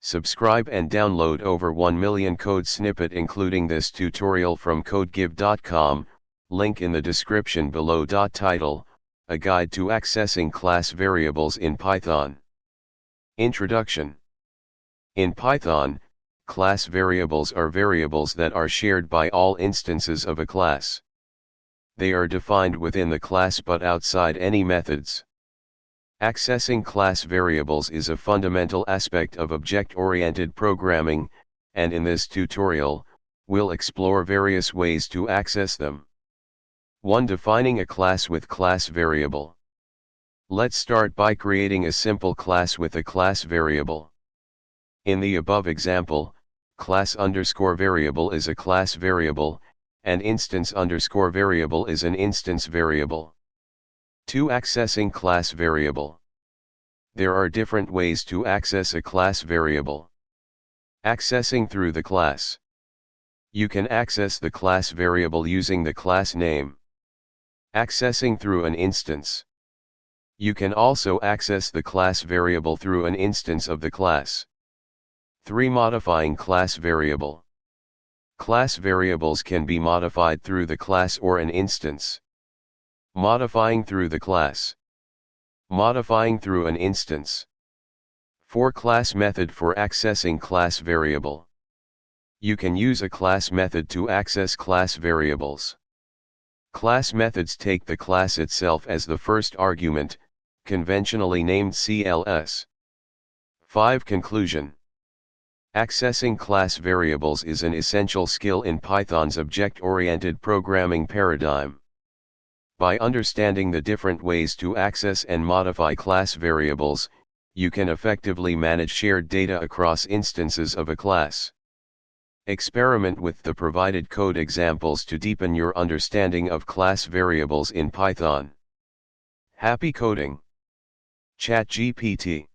Subscribe and download over 1 million code snippet including this tutorial from codegive.com, link in the description below. Title, A Guide to Accessing Class Variables in Python. Introduction. In Python, class variables are variables that are shared by all instances of a class. They are defined within the class but outside any methods. Accessing class variables is a fundamental aspect of object-oriented programming, and in this tutorial, we'll explore various ways to access them. 1. Defining a class with class variable. Let's start by creating a simple class with a class variable. In the above example, class_variable is a class variable, and instance_variable is an instance variable. 2. Accessing class variable. There are different ways to access a class variable. Accessing through the class. You can access the class variable using the class name. Accessing through an instance. You can also access the class variable through an instance of the class. 3. Modifying class variable. Class variables can be modified through the class or an instance. Modifying through the class. Modifying through an instance. 4. Class method for accessing class variable. You can use a class method to access class variables. Class methods take the class itself as the first argument, conventionally named CLS. 5. Conclusion. Accessing class variables is an essential skill in Python's object-oriented programming paradigm. By understanding the different ways to access and modify class variables, you can effectively manage shared data across instances of a class. Experiment with the provided code examples to deepen your understanding of class variables in Python. Happy coding! ChatGPT